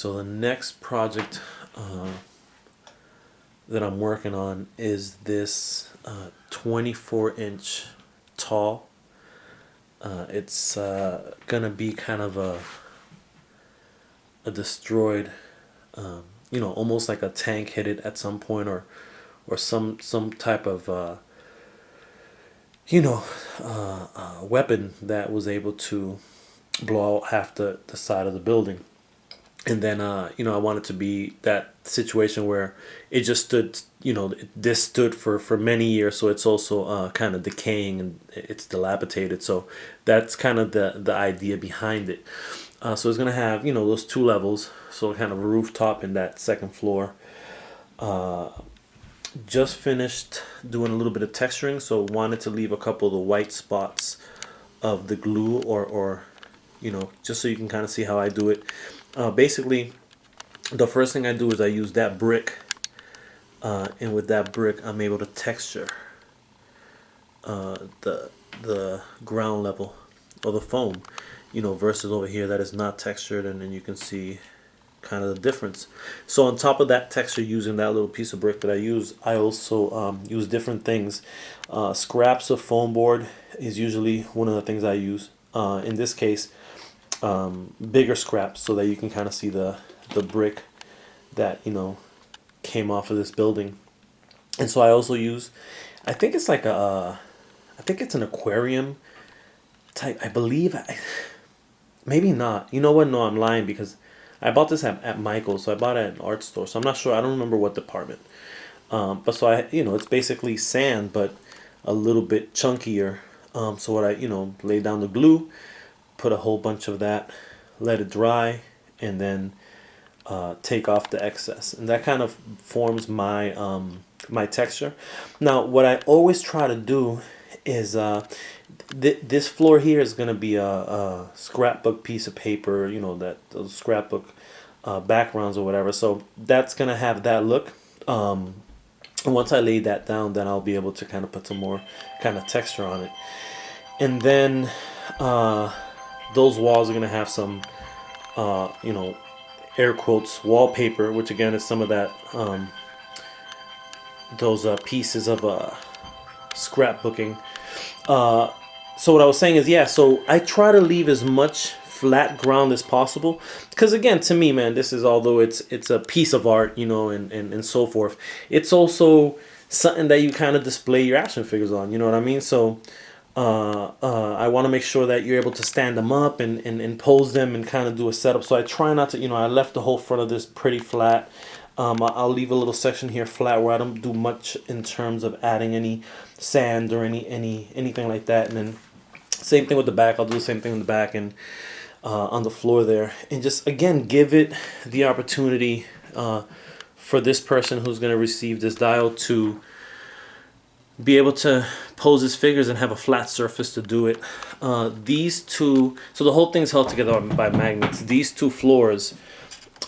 So the next project that I'm working on is this 24-inch tall. It's gonna be kind of a destroyed, almost like a tank hit it at some point, or some type of weapon that was able to blow out half the side of the building. And then I want it to be that situation where it just stood, this stood for many years, so it's also kind of decaying and it's dilapidated. So that's kind of the idea behind it. So it's gonna have those two levels, so kind of a rooftop in that second floor. Just finished doing a little bit of texturing, so wanted to leave a couple of the white spots of the glue, or just so you can kind of see how I do it. Basically, the first thing I do is I use that brick, and with that brick I'm able to texture the ground level or the foam, versus over here that is not textured, and then you can see kind of the difference. So on top of that texture, using that little piece of brick that I use, I also use different things. Scraps of foam board is usually one of the things I use. In this case, bigger scraps, so that you can kind of see the brick that came off of this building. And so I also use, I think it's like I think it's an aquarium type, I believe. Maybe not. You know what? No, I'm lying, because I bought this at Michael's. So I bought it at an art store. So I'm not sure. I don't remember what department. But so it's basically sand, but a little bit chunkier. So what I lay down the glue, put a whole bunch of that, let it dry, and then take off the excess, and that kind of forms my my texture. Now, what I always try to do is this floor here is going to be a scrapbook piece of paper, that those scrapbook backgrounds or whatever. So that's going to have that look. And once I lay that down, then I'll be able to kind of put some more kind of texture on it. And then those walls are going to have some, air quotes, wallpaper, which again is some of that, those pieces of scrapbooking. So what I was saying is, so I try to leave as much flat ground as possible, because again, to me, man, this is, although it's a piece of art, and so forth, it's also something that you kind of display your action figures on, you know what I mean? So I want to make sure that you're able to stand them up and pose them and kind of do a setup. So I try not to, I left the whole front of this pretty flat. I'll leave a little section here flat where I don't do much in terms of adding any sand or anything like that. And then same thing with the back. I'll do the same thing in the back and on the floor there. And just, again, give it the opportunity for this person who's going to receive this dial to be able to pose his figures and have a flat surface to do it. These two, so the whole thing's held together by magnets. These two floors,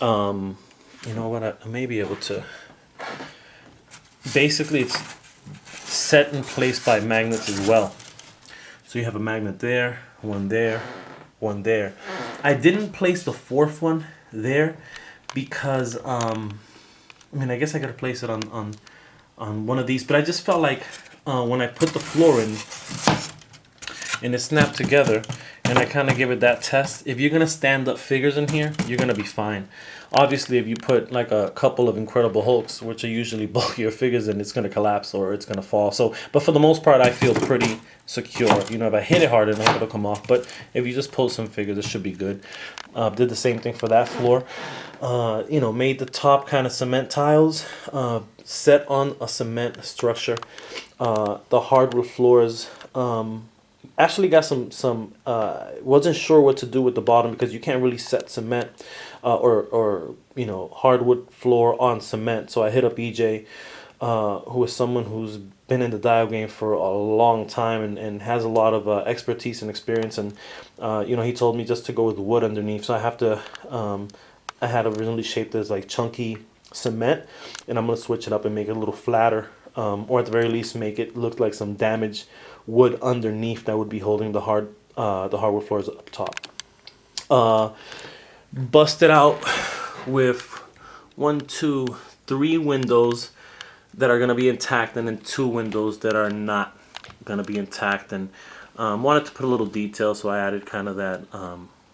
you know what, I may be able to, basically it's set in place by magnets as well. So you have a magnet there, one there, one there. I didn't place the fourth one there because, I guess I could place it on one of these, but I just felt like when I put the floor in and it snapped together and I kind of give it that test, if you're going to stand up figures in here, you're going to be fine. Obviously, if you put like a couple of Incredible Hulks, which are usually bulkier figures, and it's going to collapse or it's going to fall. So, but for the most part, I feel pretty secure. If I hit it hard enough, it'll come off. But if you just pull some figures, it should be good. Did the same thing for that floor. Made the top kind of cement tiles, set on a cement structure. The hardwood floors, actually got some wasn't sure what to do with the bottom, because you can't really set cement or hardwood floor on cement. So I hit up EJ, who is someone who's been in the dial game for a long time and has a lot of expertise and experience, and he told me just to go with wood underneath. So I have to I had originally shaped as like chunky cement, and I'm gonna switch it up and make it a little flatter, or at the very least make it look like some damaged wood underneath that would be holding the hardwood floors up top. Busted out with 1, 2, 3 windows that are going to be intact, and then 2 windows that are not going to be intact. And wanted to put a little detail, so I added kind of that,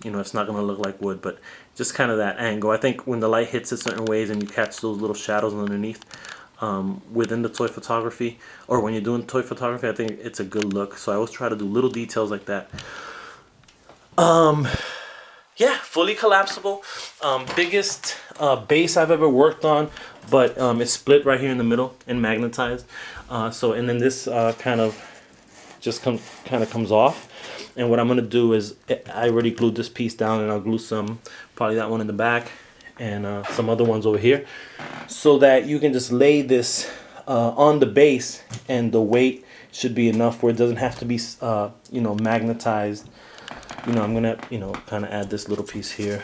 you know, it's not going to look like wood, but just kind of that angle. I think when the light hits it certain ways and you catch those little shadows underneath within the toy photography, or when you're doing toy photography, I think it's a good look. So I always try to do little details like that. Yeah, fully collapsible. Biggest base I've ever worked on, but it's split right here in the middle and magnetized. And then this kind of comes off. And what I'm gonna do is, I already glued this piece down, and I'll glue some, probably that one in the back, and some other ones over here, so that you can just lay this on the base, and the weight should be enough where it doesn't have to be, you know, magnetized. You know, I'm gonna, you know, kind of add this little piece here,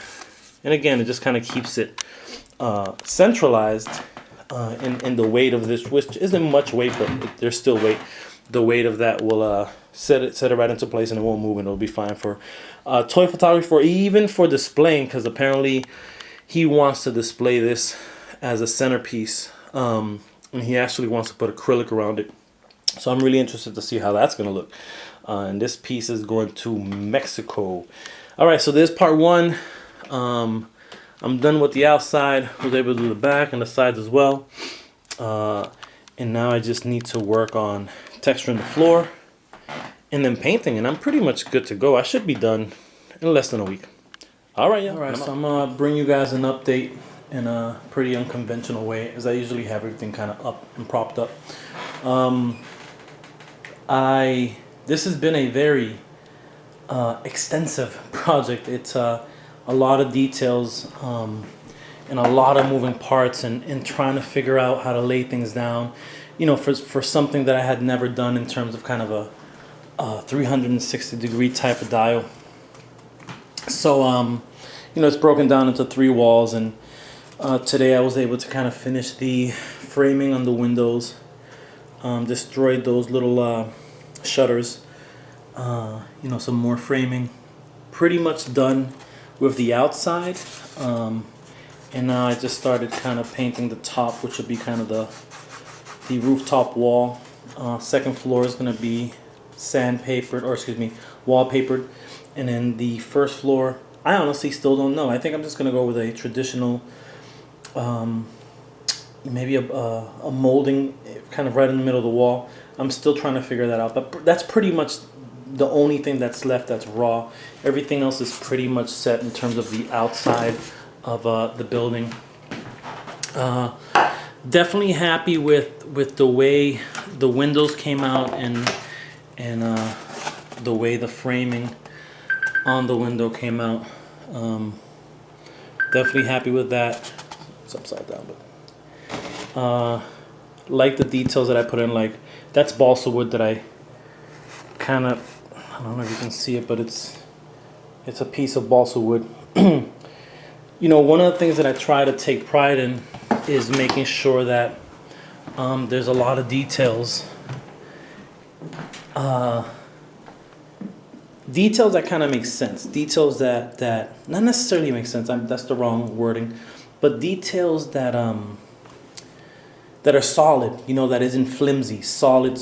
and again, it just kind of keeps it centralized in the weight of this, which isn't much weight, but there's still weight. The weight of that will set it right into place, and it won't move, and it'll be fine for toy photography, or even for displaying, because apparently he wants to display this as a centerpiece, and he actually wants to put acrylic around it. So I'm really interested to see how that's going to look. And this piece is going to Mexico. All right, so there's part 1. I'm done with the outside. Was able to do the back and the sides as well. And now I just need to work on texturing the floor and then painting, and I'm pretty much good to go. I should be done in less than a week. All right, yeah. All right, so I'm gonna bring you guys an update in a pretty unconventional way, as I usually have everything kind of up and propped up. This has been a very extensive project. It's a lot of details and a lot of moving parts, and trying to figure out how to lay things down, you know, for something that I had never done in terms of kind of a 360-degree type of dial. So, you know, it's broken down into 3 walls, and today I was able to kind of finish the framing on the windows, destroyed those little shutters, you know, some more framing. Pretty much done with the outside, and now I just started kind of painting the top, which would be kind of the rooftop wall. Second floor is going to be sandpapered, or excuse me, wallpapered, and then the first floor, I honestly still don't know. I think I'm just going to go with a traditional, maybe a molding kind of right in the middle of the wall. I'm still trying to figure that out, but that's pretty much the only thing that's left that's raw. Everything else is pretty much set in terms of the outside of the building. Definitely happy with the way the windows came out, and the way the framing on the window came out. Definitely happy with that. It's upside down, but like the details that I put in. Like, that's balsa wood that I kind of, I don't know if you can see it, but it's a piece of balsa wood. You know, one of the things that I try to take pride in is making sure that there's a lot of details. Details that kind of make sense. Details that not necessarily make sense. That's the wrong wording, but details that are solid. You know, that isn't flimsy. Solid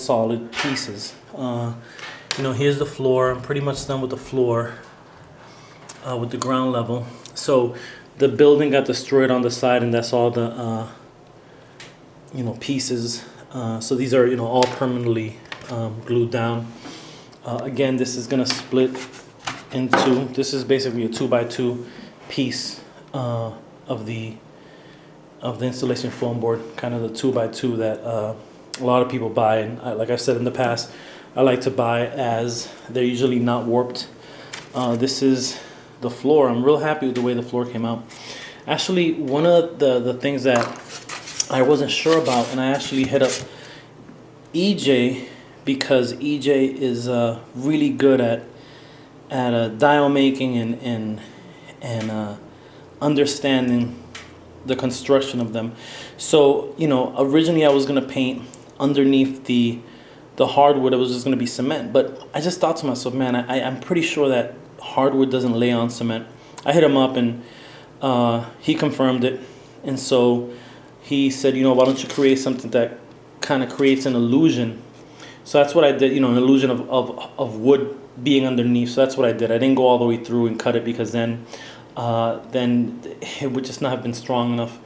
pieces. You know, here's the floor. I'm pretty much done with the floor, with the ground level. So the building got destroyed on the side, and that's all the you know, pieces. So these are, you know, all permanently glued down. Again, this is gonna split into, this is basically a 2x2 piece of the installation foam board, kind of the 2x2 that a lot of people buy. And like I've said in the past, I like to buy as they're usually not warped. This is the floor. I'm real happy with the way the floor came out. Actually, one of the things that I wasn't sure about, and I actually hit up EJ, because EJ is really good at dial making and understanding the construction of them. So, you know, originally I was gonna paint underneath the hardwood. It was just gonna be cement, but I just thought to myself, man, I'm pretty sure that hardwood doesn't lay on cement. I hit him up, and he confirmed it, and so he said, you know, why don't you create something that kind of creates an illusion. So that's what I did, you know, an illusion of wood being underneath. So that's what I did. I didn't go all the way through and cut it, because then it would just not have been strong enough.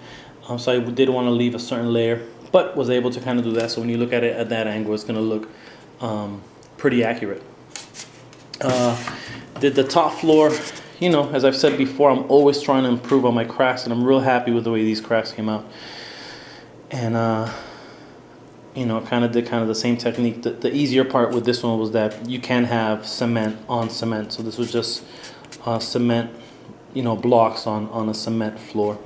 So I did want to leave a certain layer, but was able to kind of do that. So when you look at it at that angle, it's going to look pretty accurate. Did the top floor, you know, as I've said before, I'm always trying to improve on my cracks, and I'm real happy with the way these cracks came out. And you know, kind of did kind of the same technique. The easier part with this one was that you can have cement on cement. So this was just cement, you know, blocks on a cement floor.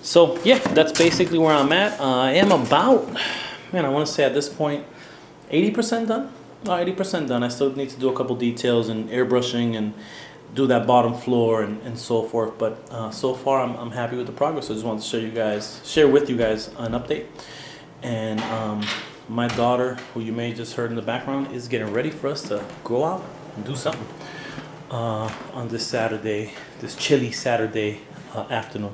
So yeah, that's basically where I'm at. I am about, man, I want to say at this point, 80% done. 80% done. I still need to do a couple details and airbrushing and do that bottom floor and so forth. But so far, I'm happy with the progress. I just wanted to share with you guys an update. And my daughter, who you may have just heard in the background, is getting ready for us to go out and do something on this Saturday, this chilly Saturday afternoon.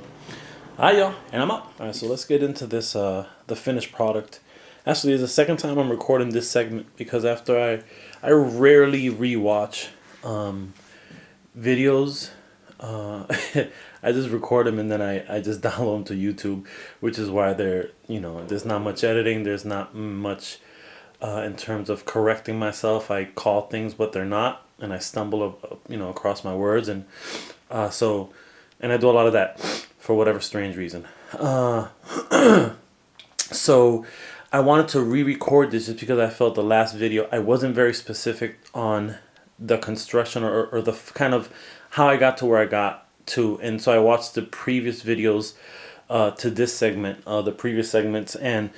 All right, y'all, and I'm up. All right, so let's get into this, the finished product. Actually, it's the second time I'm recording this segment, because after I rarely rewatch videos. I just record them and then I just download them to YouTube, which is why there's not much editing. There's not much in terms of correcting myself. I call things what they're not, and I stumble across my words, and I do a lot of that for whatever strange reason. So I wanted to re-record this just because I felt the last video I wasn't very specific on the construction or the kind of how I got to where I got to. And so I watched the previous videos to this segment, the previous segments, and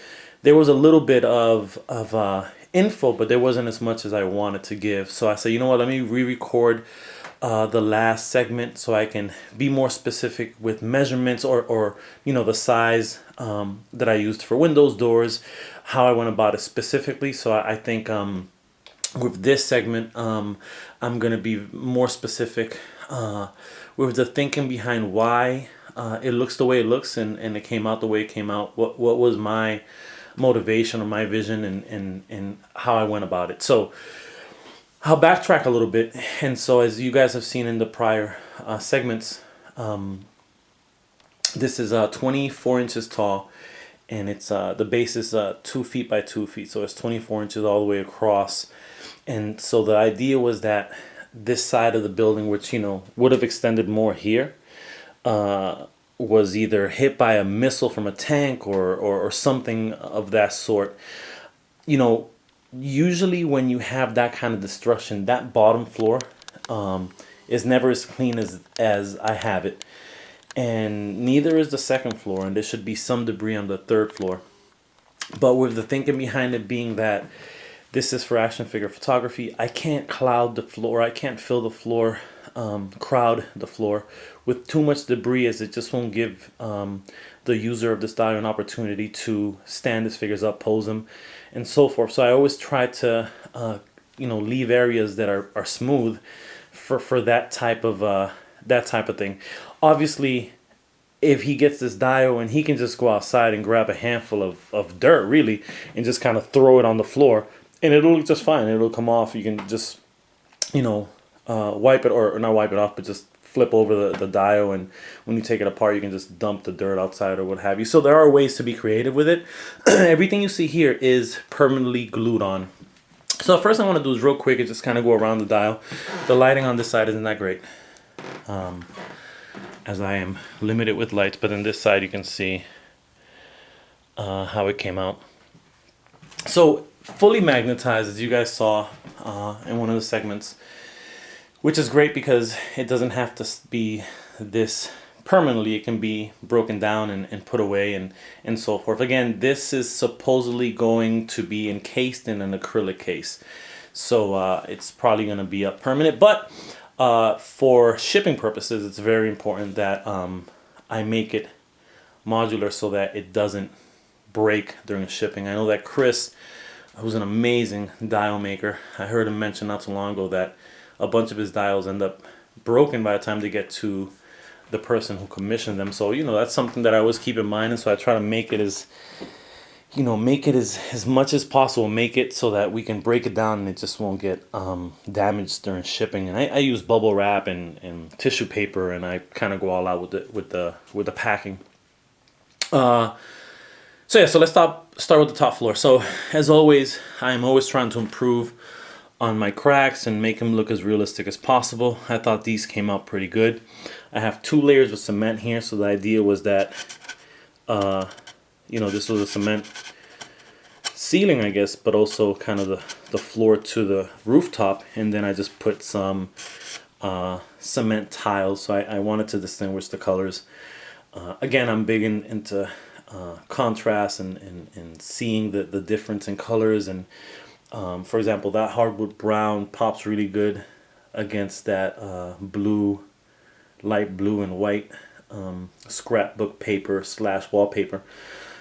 there was a little bit of info, but there wasn't as much as I wanted to give. So I said, you know what, let me re-record the last segment so I can be more specific with measurements or the size that I used for windows, doors, how I went about it specifically. So I think with this segment, I'm going to be more specific with the thinking behind why it looks the way it looks and it came out the way it came out. What was my motivation or my vision and how I went about it. So I'll backtrack a little bit. And so as you guys have seen in the prior segments, this is 24 inches tall, and it's the base is 2 feet by 2 feet. So it's 24 inches all the way across. And so the idea was that this side of the building, which, would have extended more here, was either hit by a missile from a tank or something of that sort. Usually when you have that kind of destruction, that bottom floor is never as clean as I have it. And neither is the second floor, and there should be some debris on the third floor. But with the thinking behind it being that this is for action figure photography, I can't cloud the floor, I can't fill the floor, crowd the floor with too much debris, as it just won't give the user of this dial an opportunity to stand his figures up, pose them, and so forth. So I always try to leave areas that are smooth for that type of thing. Obviously, if he gets this dial and he can just go outside and grab a handful of dirt, really, and just kind of throw it on the floor, and it'll look just fine. It'll come off. You can just, wipe it, or not wipe it off, but just flip over the dial, and when you take it apart, you can just dump the dirt outside or what have you. So there are ways to be creative with it. Everything you see here is permanently glued on. So first I want to do is real quick and just kind of go around the dial. The lighting on this side isn't that great, as I am limited with lights, but on this side you can see how it came out. So fully magnetized, as you guys saw in one of the segments, which is great because it doesn't have to be this permanently. It can be broken down and put away and so forth. Again, this is supposedly going to be encased in an acrylic case, so it's probably going to be up permanent, but for shipping purposes, it's very important that I make it modular so that it doesn't break during shipping. I know that Chris, who's an amazing dial maker, I heard him mention not too long ago that a bunch of his dials end up broken by the time they get to the person who commissioned them. So, you know, that's something that I always keep in mind. And so I try to make it as, you know, make it as much as possible, make it so that we can break it down and it just won't get damaged during shipping. And I use bubble wrap and tissue paper, and I kind of go all out with the packing. So yeah, so let's start with the top floor. So as always, I'm always trying to improve on my cracks and make them look as realistic as possible. I thought these came out pretty good. I have 2 layers of cement here, so the idea was that you know, this was a cement ceiling, I guess, but also kind of the floor to the rooftop, and then I just put some cement tiles. So I wanted to distinguish the colors. Again, I'm big into contrast and seeing the difference in colors. And for example, that hardwood brown pops really good against that blue, light blue and white scrapbook paper / wallpaper.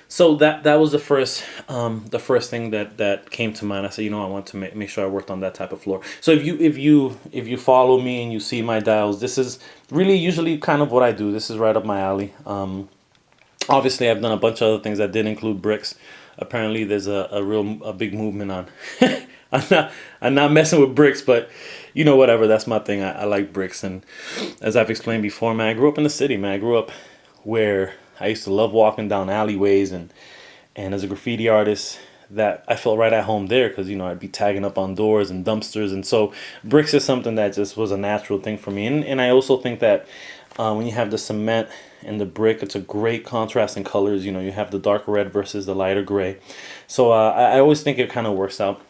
So that was the first thing that came to mind. I said, you know, I want to make sure I worked on that type of floor. So if you follow me and you see my dials, this is really usually kind of what I do. This is right up my alley. Obviously, I've done a bunch of other things that did include bricks. Apparently, there's a big movement on. I'm not messing with bricks, but you know, whatever. That's my thing. I like bricks, and as I've explained before, man, I grew up in the city. Man, I grew up where I used to love walking down alleyways, and as a graffiti artist, that I felt right at home there, because you know, I'd be tagging up on doors and dumpsters, and so bricks is something that just was a natural thing for me. And I also think that when you have the cement and the brick, it's a great contrast in colors. You know, you have the dark red versus the lighter gray. So I always think it kind of works out.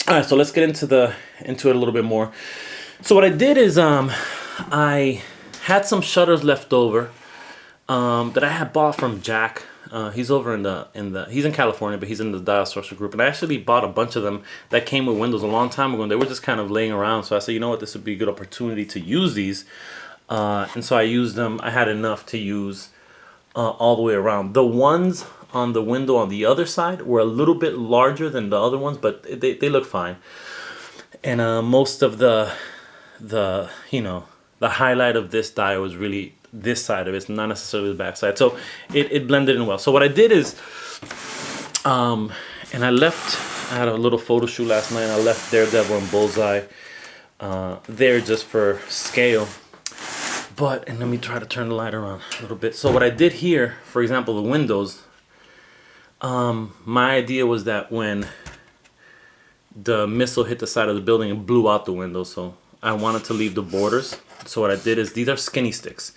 All right, so let's get into it a little bit more. So what I did is I had some shutters left over that I had bought from Jack. He's over he's in California, but he's in the Dial Structure group, and I actually bought a bunch of them that came with windows a long time ago, and they were just kind of laying around. So I said, you know what, this would be a good opportunity to use these. And so I used them. I had enough to use all the way around. The ones on the window on the other side were a little bit larger than the other ones, but they look fine. And most of the you know, the highlight of this die was really this side of it, not necessarily the back side. So it blended in well. So what I did is, and I had a little photo shoot last night, and I left Daredevil and Bullseye there just for scale. And let me try to turn the light around a little bit. So what I did here, for example, the windows, my idea was that when the missile hit the side of the building, it blew out the window. So I wanted to leave the borders. So what I did is, these are skinny sticks.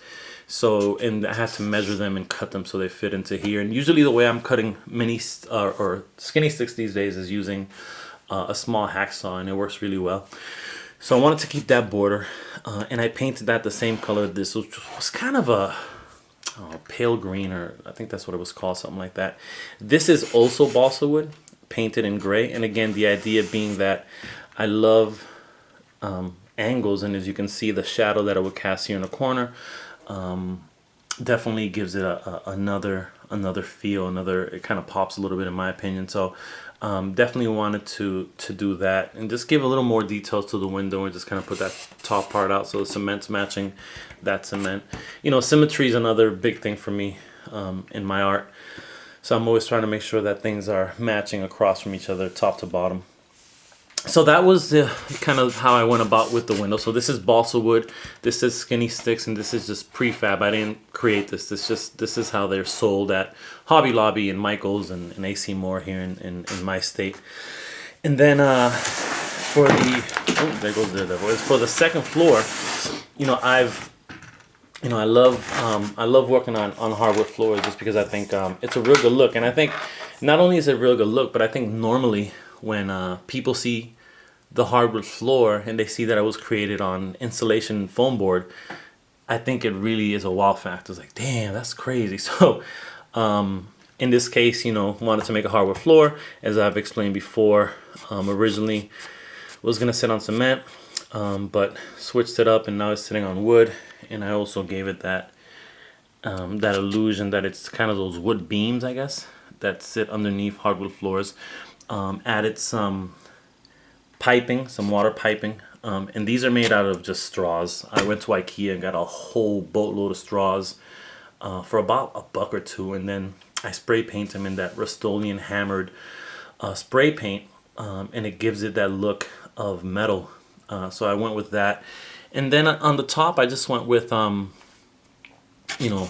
So, and I had to measure them and cut them so they fit into here. And usually the way I'm cutting mini or skinny sticks these days is using a small hacksaw, and it works really well. So I wanted to keep that border, and I painted that the same color. This was kind of a pale green, or I think that's what it was called, something like that. This is also balsa wood, painted in gray. And again, the idea being that I love angles, and as you can see, the shadow that it would cast here in the corner definitely gives it another feel. It kind of pops a little bit, in my opinion. So definitely wanted to do that and just give a little more details to the window, and just kind of put that top part out so the cement's matching that cement. You know, symmetry is another big thing for me in my art. So I'm always trying to make sure that things are matching across from each other, top to bottom. So that was kind of how I went about with the window. So this is balsa wood, this is skinny sticks, and this is just prefab. I didn't create this. This is how they're sold at Hobby Lobby and Michael's and AC Moore here in my state. And then for there goes the devil. For the second floor, you know, I love working on hardwood floors, just because I think it's a real good look. And I think not only is it a real good look, but I think normally when people see the hardwood floor and they see that it was created on insulation foam board, I think it really is a wow factor. It's like, damn, that's crazy. So in this case, you know, wanted to make a hardwood floor, as I've explained before. Originally was gonna sit on cement, but switched it up, and now it's sitting on wood. And I also gave it that illusion that it's kind of those wood beams, I guess, that sit underneath hardwood floors. Added some piping, some water piping And these are made out of just straws. I went to IKEA and got a whole boatload of straws for about $1 or $2, and then I spray paint them in that Rust-Oleum hammered spray paint, and it gives it that look of metal. So I went with that, and then on the top I just went with you know,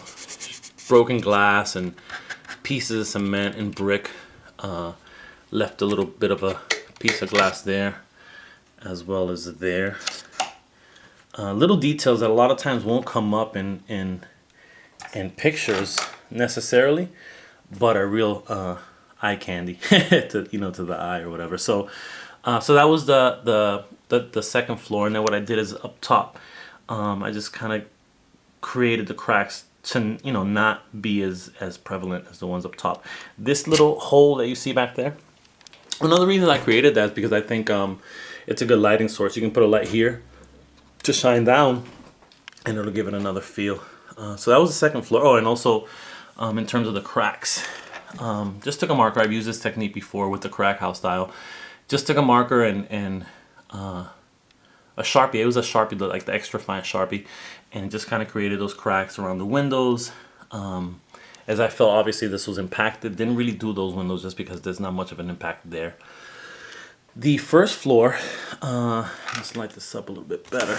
broken glass and pieces of cement and brick. Left a little bit of a piece of glass there as well as there. Little details that a lot of times won't come up in pictures necessarily, but are real eye candy to, you know, to the eye or whatever. So so that was the second floor, and then what I did is up top, I just kind of created the cracks to, you know, not be as prevalent as the ones up top. This little hole that you see back there, another reason I created that is because I think it's a good lighting source. You can put a light here to shine down, and it'll give it another feel. So that was the second floor. Oh, and also in terms of the cracks, just took a marker. I've used this technique before with the crack house style. Just took a marker and a Sharpie. It was a Sharpie, like the extra fine Sharpie, and just kind of created those cracks around the windows. As I felt obviously this was impacted, didn't really do those windows just because there's not much of an impact there. The first floor, let's light this up a little bit better.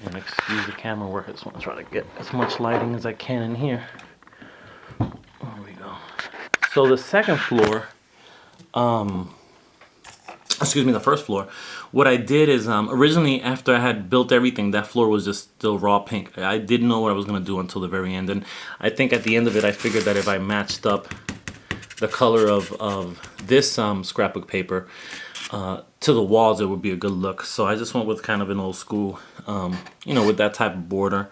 And excuse the camera work, I just want to try to get as much lighting as I can in here. There we go. So the second floor, excuse me, the first floor, what I did is originally after I had built everything, that floor was just still raw pink. I didn't know what I was going to do until the very end, and I think at the end of it I figured that if I matched up the color of this scrapbook paper to the walls, it would be a good look. So I just went with kind of an old school, you know, with that type of border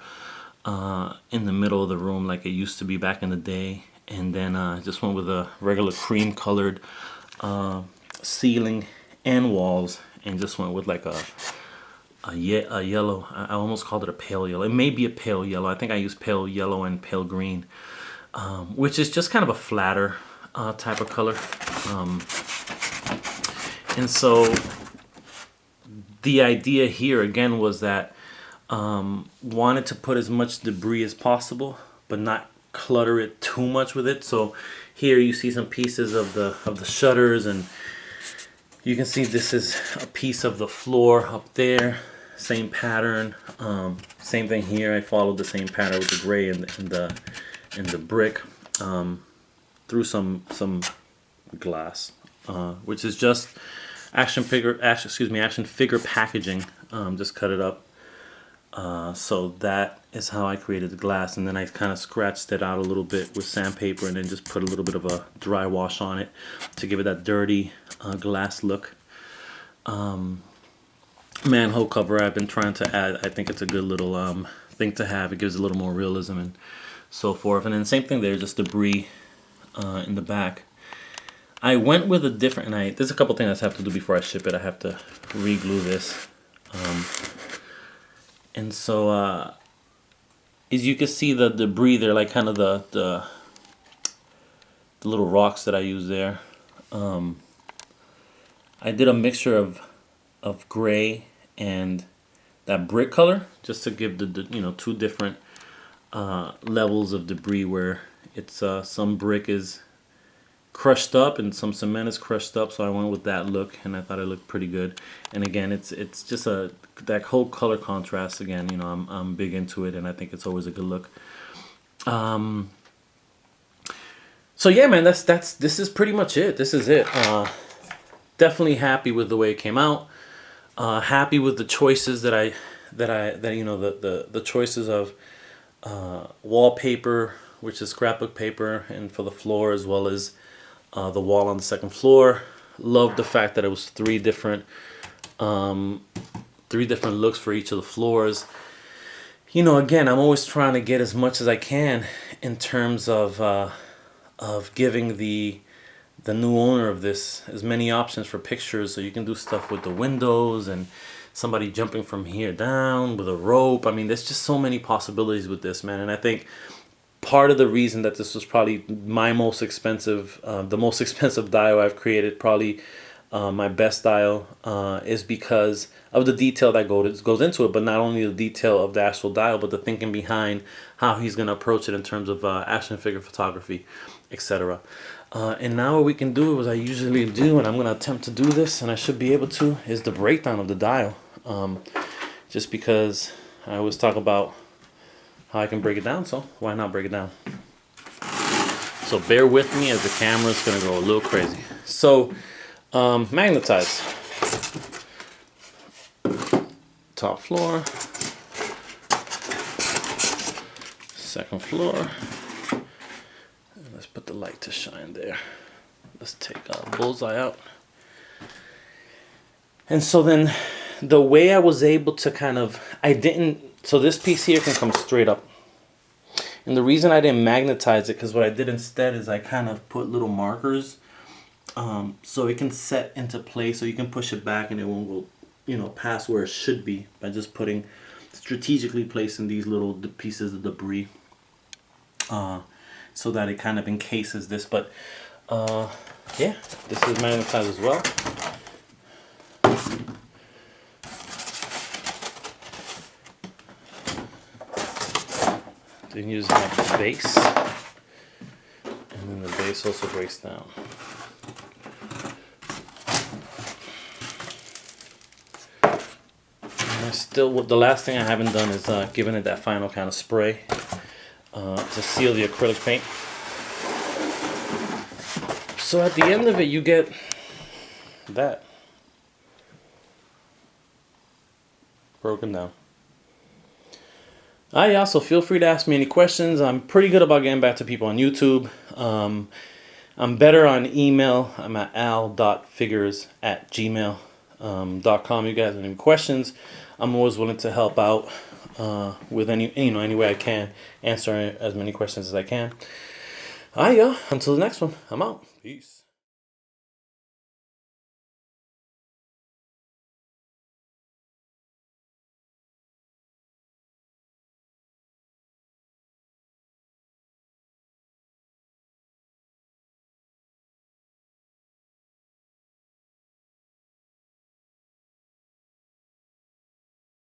in the middle of the room like it used to be back in the day, and then just went with a regular cream colored ceiling and walls, and just went with like a yellow. I almost called it a pale yellow. It may be a pale yellow. I think I used pale yellow and pale green, which is just kind of a flatter type of color. And so the idea here again was that wanted to put as much debris as possible, but not clutter it too much with it. So here you see some pieces of the shutters, and you can see this is a piece of the floor up there. Same pattern. Same thing here. I followed the same pattern with the gray and the brick through some glass, which is just action figure packaging. Just cut it up. So that is how I created the glass, and then I kind of scratched it out a little bit with sandpaper, and then just put a little bit of a dry wash on it to give it that dirty glass look. Manhole cover I've been trying to add. I think it's a good little thing to have. It gives a little more realism and so forth. And then same thing there, just debris in the back. I went with a different, and there's a couple things I have to do before I ship it. I have to re-glue this. And so as you can see, the debris there, like kind of the little rocks that I use there. I did a mixture of gray and that brick color just to give the you know, two different levels of debris, where it's some brick is crushed up and some cement is crushed up. So I went with that look, and I thought it looked pretty good. And again, it's just that whole color contrast. Again, you know, I'm big into it, and I think it's always a good look. So yeah, man, this is pretty much it. This is it. Definitely happy with the way it came out. Happy with the choices that you know, the choices of wallpaper, which is scrapbook paper, and for the floor, as well as the wall on the second floor. Love the fact that it was three different looks for each of the floors. You know, again, I'm always trying to get as much as I can in terms of giving the new owner of this as many options for pictures, so you can do stuff with the windows and somebody jumping from here down with a rope. I mean, there's just so many possibilities with this, man. And I think part of the reason that this was probably my most expensive, the most expensive dio I've created, probably my best dial is because of the detail that goes into it, but not only the detail of the actual dial, but the thinking behind how he's going to approach it in terms of action figure photography, etc. And now what we can do, as I usually do, and I'm going to attempt to do this, and I should be able to, is the breakdown of the dial. Just because I always talk about how I can break it down, so why not break it down? So bear with me as the camera's going to go a little crazy. So magnetize. Top floor. Second floor. And let's put the light to shine there. Let's take bullseye out. And so then the way I was able to so this piece here can come straight up. And the reason I didn't magnetize it, because what I did instead is I kind of put little markers so it can set into place, so you can push it back and it won't go, you know, past where it should be, by just strategically placing these little pieces of debris so that it kind of encases this. But yeah, this is magnetized as well. Then you just have the base, and then the base also breaks down. The last thing I haven't done is giving it that final kind of spray to seal the acrylic paint. So at the end of it, you get that broken down. Yeah, so feel free to ask me any questions. I'm pretty good about getting back to people on YouTube. I'm better on email. I'm at al.figures@gmail.com. You guys have any questions, I'm always willing to help out with any way I can, answer as many questions as I can. Yeah, until the next one, I'm out. Peace.